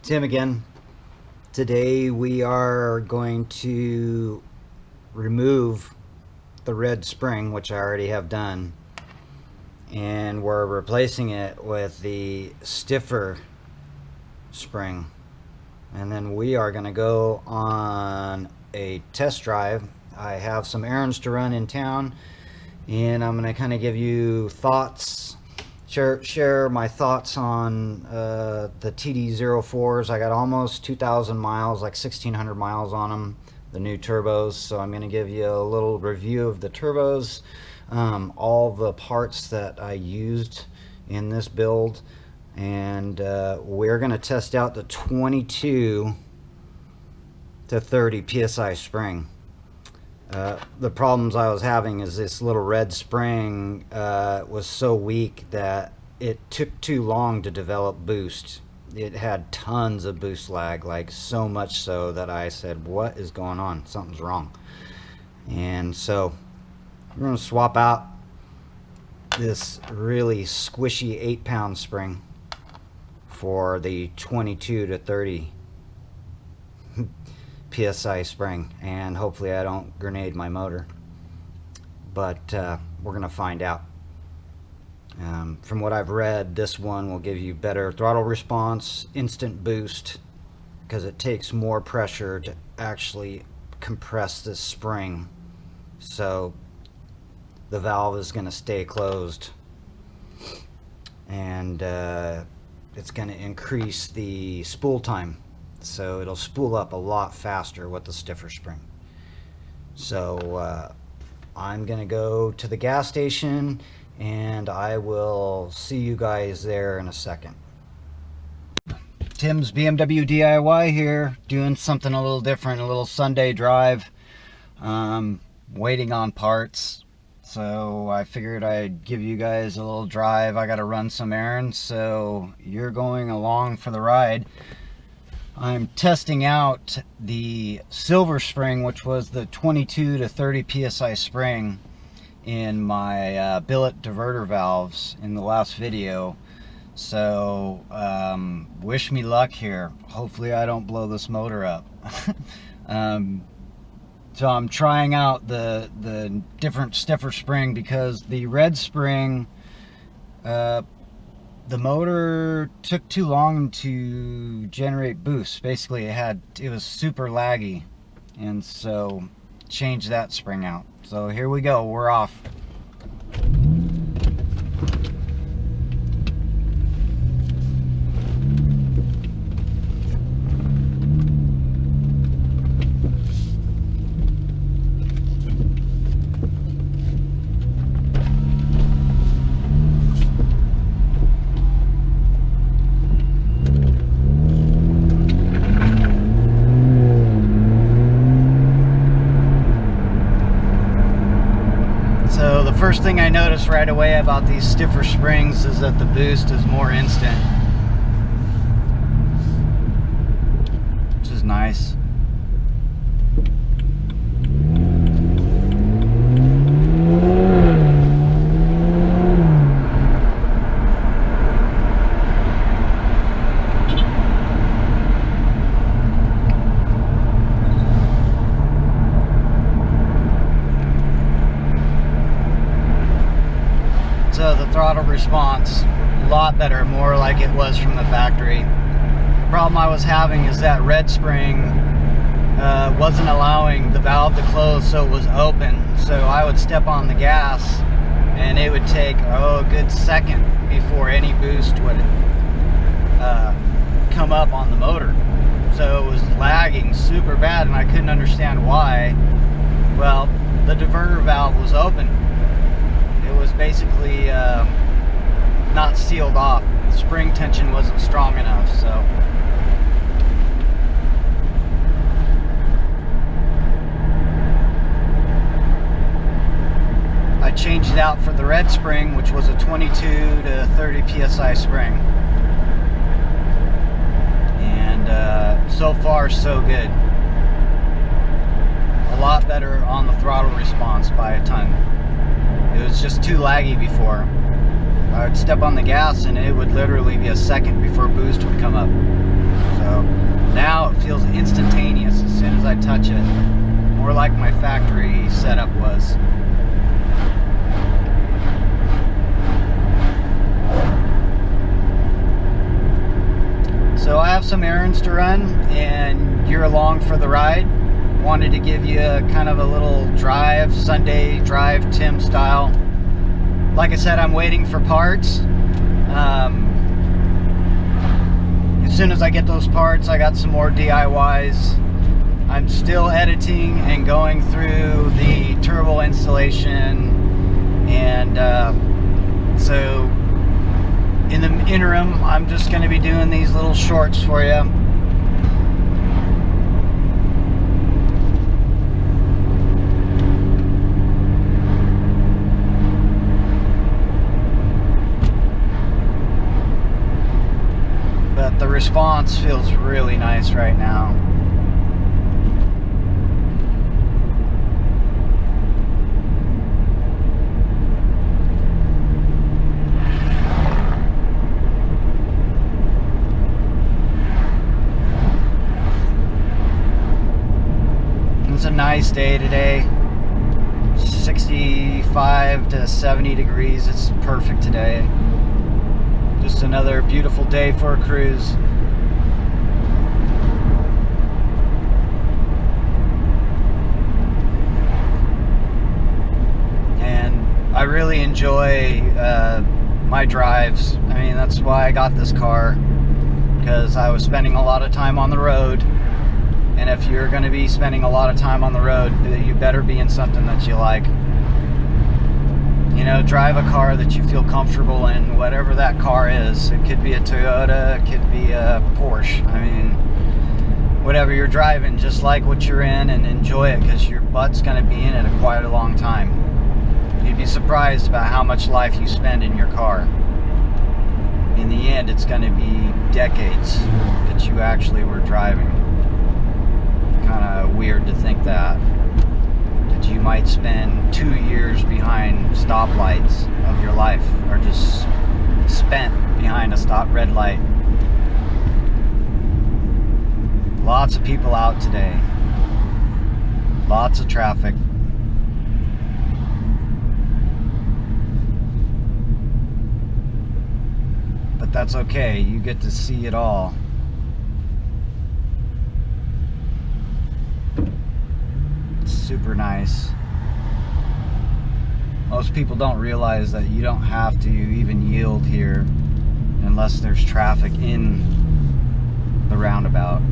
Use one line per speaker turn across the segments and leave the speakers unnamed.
Tim again. Today we are going to remove the red spring, which I already have done, and we're replacing it with the stiffer spring. And then we are going to go on a test drive. I have some errands to run in town, and I'm going to kind of give you thoughts, share my thoughts on the TD04s. I got almost 2,000 miles, like 1,600 miles on them, the new turbos. So I'm going to give you a little review of the turbos, all the parts that I used in this build, and we're going to test out the 22 to 30 psi spring. The problems I was having is this little red spring was so weak that it took too long to develop boost. It had tons of boost lag, like so much so that I said, what is going on? Something's wrong. And so we're going to swap out this really squishy 8-pound spring for the 22 to 30 psi spring, and hopefully I don't grenade my motor, but we're gonna find out. From what I've read, this one will give you better throttle response, instant boost, because it takes more pressure to actually compress this spring, so the valve is going to stay closed, and it's going to increase the spool time. So it'll spool up a lot faster with the stiffer spring. So I'm gonna go to the gas station, and I will see you guys there in a second. Tim's BMW DIY here, doing something a little different, a little Sunday drive. Waiting on parts, so I figured I'd give you guys a little drive. I gotta run some errands, so you're going along for the ride. I'm testing out the silver spring, which was the 22 to 30 psi spring, in my billet diverter valves in the last video. So wish me luck here. Hopefully I don't blow this motor up. So I'm trying out the different stiffer spring, because the red spring, the motor took too long to generate boost. Basically it was super laggy, and so changed that spring out. So here we go, we're off. So the first thing I noticed right away about these stiffer springs is that the boost is more instant, which is nice. So the throttle response, a lot better, more like it was from the factory. The problem I was having is that red spring wasn't allowing the valve to close, so it was open. So I would step on the gas, and it would take a good second before any boost would come up on the motor. So it was lagging super bad, and I couldn't understand why. Well, the diverter valve was open. It was basically not sealed off. The spring tension wasn't strong enough, so. I changed it out for the red spring, which was a 22 to 30 psi spring. And so far, so good. A lot better on the throttle response by a ton. It was just too laggy before. I would step on the gas and it would literally be a second before boost would come up. So now it feels instantaneous as soon as I touch it, more like my factory setup was. So I have some errands to run, and you're along for the ride. Wanted to give you kind of a little drive, Sunday drive, Tim style. Like I said, I'm waiting for parts. As soon as I get those parts, I got some more DIYs. I'm still editing and going through the turbo installation, and so in the interim, I'm just going to be doing these little shorts for you. But the response feels really nice right now. It's a nice day today. 65 to 70 degrees. It's perfect today. Just another beautiful day for a cruise. And I really enjoy my drives. I mean, that's why I got this car, because I was spending a lot of time on the road. And if you're going to be spending a lot of time on the road, you better be in something that you like. You know, drive a car that you feel comfortable in, whatever that car is. It could be a Toyota, it could be a Porsche. I mean, whatever you're driving, just like what you're in and enjoy it, because your butt's going to be in it quite a long time. You'd be surprised about how much life you spend in your car. In the end, it's going to be decades that you actually were driving. Kind of weird to think that you might spend 2 years behind stoplights of your life, or just spent behind a red light. Lots of people out today, lots of traffic. But that's okay, you get to see it all. Super nice. Most people don't realize that you don't have to even yield here unless there's traffic in the roundabout.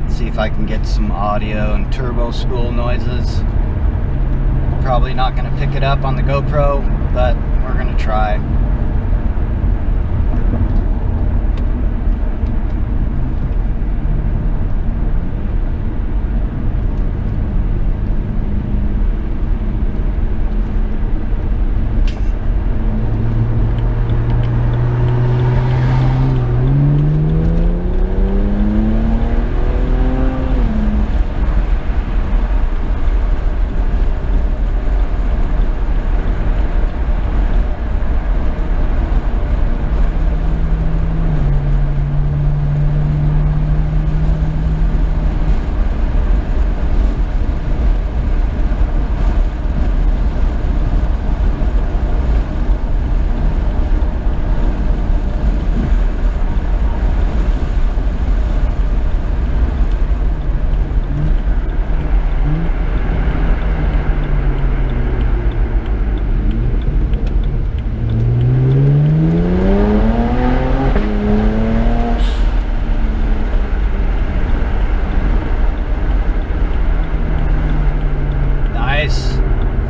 Let's see if I can get some audio and turbo spool noises. Probably not going to pick it up on the GoPro, but we're going to try.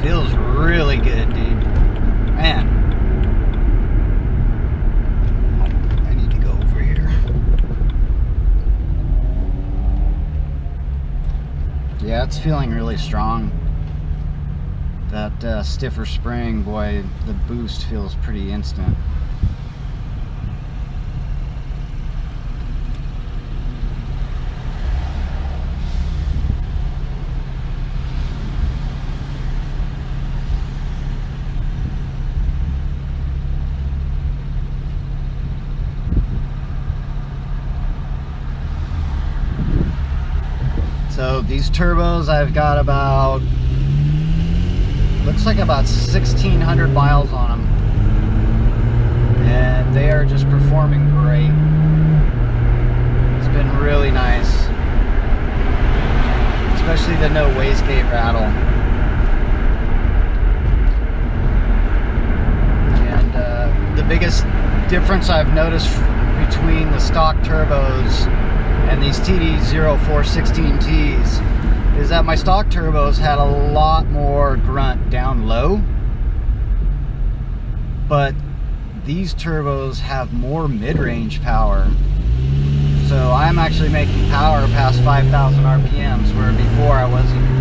Feels really good, dude. Man. I need to go over here. Yeah, it's feeling really strong. That stiffer spring, boy, the boost feels pretty instant. So these turbos, I've got about, looks like about 1,600 miles on them, and they are just performing great. It's been really nice, especially the no wastegate rattle. And the biggest difference I've noticed between the stock turbos and these TD04 16Ts is that my stock turbos had a lot more grunt down low, but these turbos have more mid-range power. So I'm actually making power past 5,000 RPMs, where before I wasn't.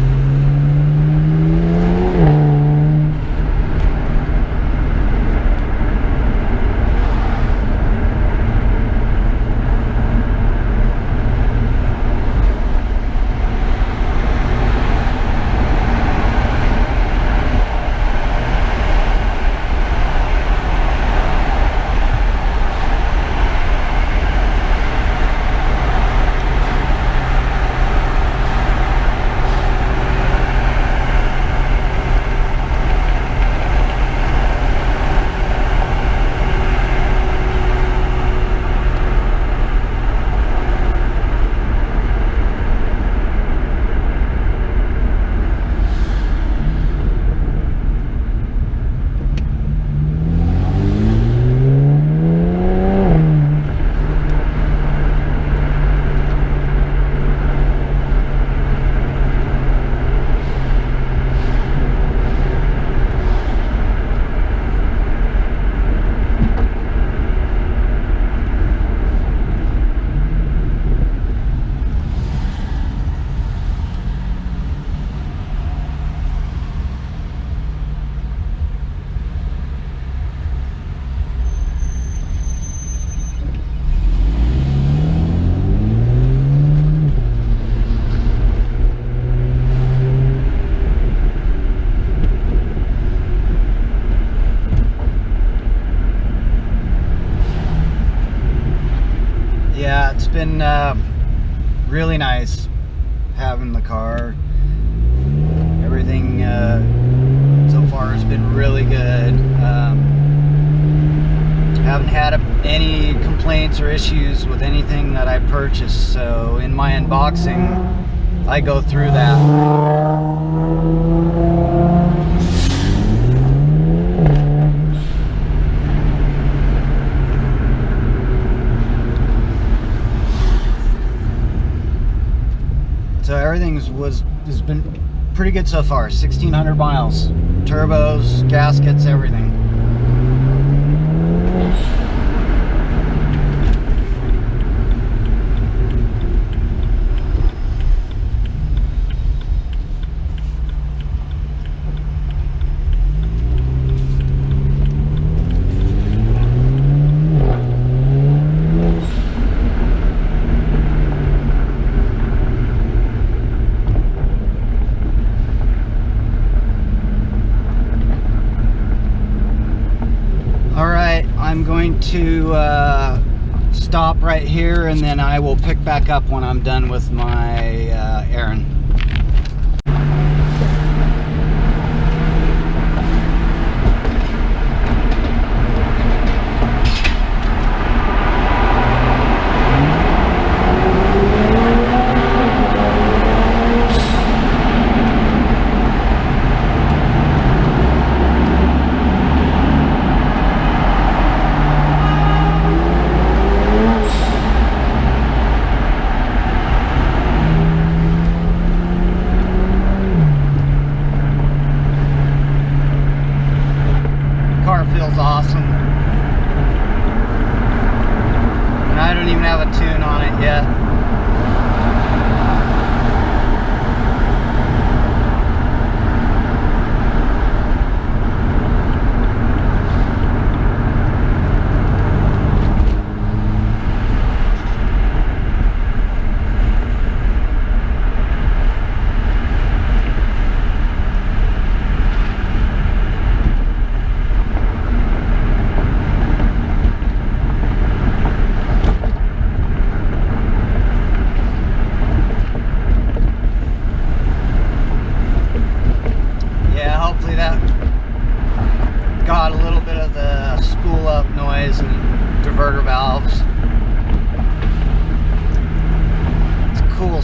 Yeah, it's been really nice having the car. Everything so far has been really good. Haven't had any complaints or issues with anything that I purchased, so in my unboxing I go through that. So everything has been pretty good so far. 1,600 miles, turbos, gaskets, everything. I'm going to stop right here, and then I will pick back up when I'm done with my errand.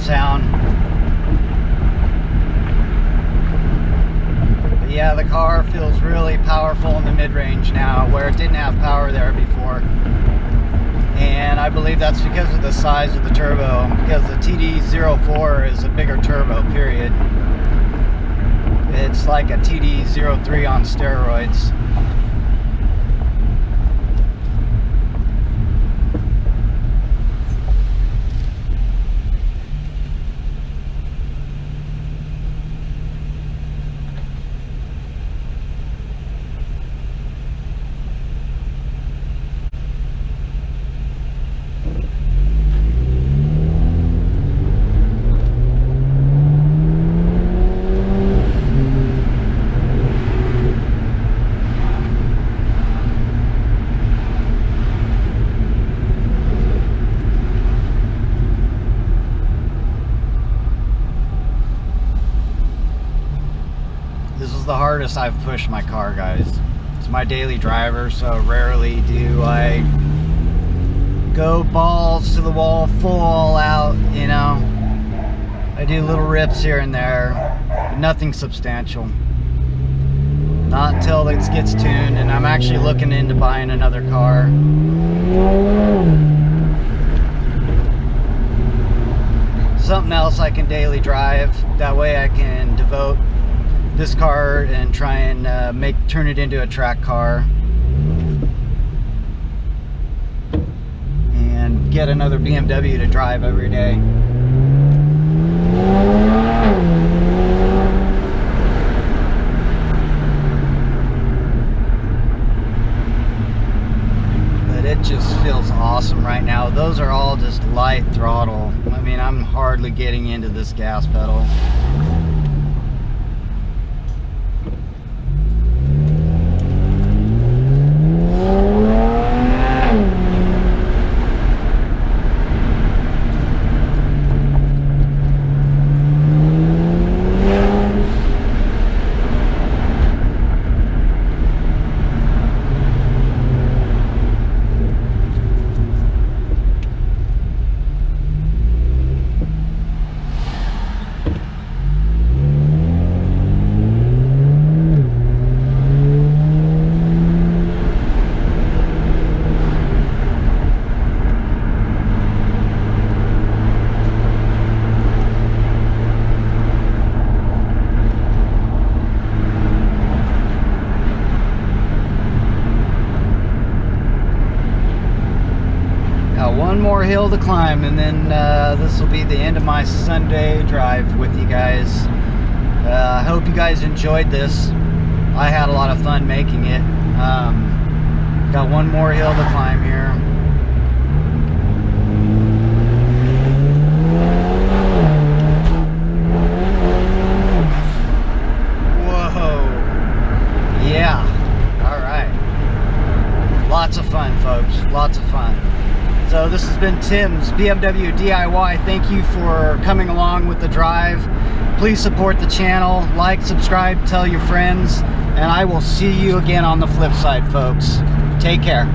sound. But yeah, the car feels really powerful in the mid-range now, where it didn't have power there before. And I believe that's because of the size of the turbo, because the TD04 is a bigger turbo, period. It's like a TD03 on steroids. This is the hardest I've pushed my car, guys. It's my daily driver, so rarely do I go balls to the wall, full all out, you know. I do little rips here and there, but nothing substantial. Not until it gets tuned, and I'm actually looking into buying another car. Something else I can daily drive. That way I can devote this car and try and turn it into a track car and get another BMW to drive every day. But it just feels awesome right now. Those are all just light throttle. I mean, I'm hardly getting into this gas pedal. One more hill to climb, and then this will be the end of my Sunday drive with you guys. I hope you guys enjoyed this. I had a lot of fun making it. Got one more hill to climb here. Whoa. Yeah. All right. Lots of fun, folks. Lots of fun. So this has been Tim's BMW DIY. Thank you for coming along with the drive. Please support the channel, like, subscribe, tell your friends, and I will see you again on the flip side, folks. Take care.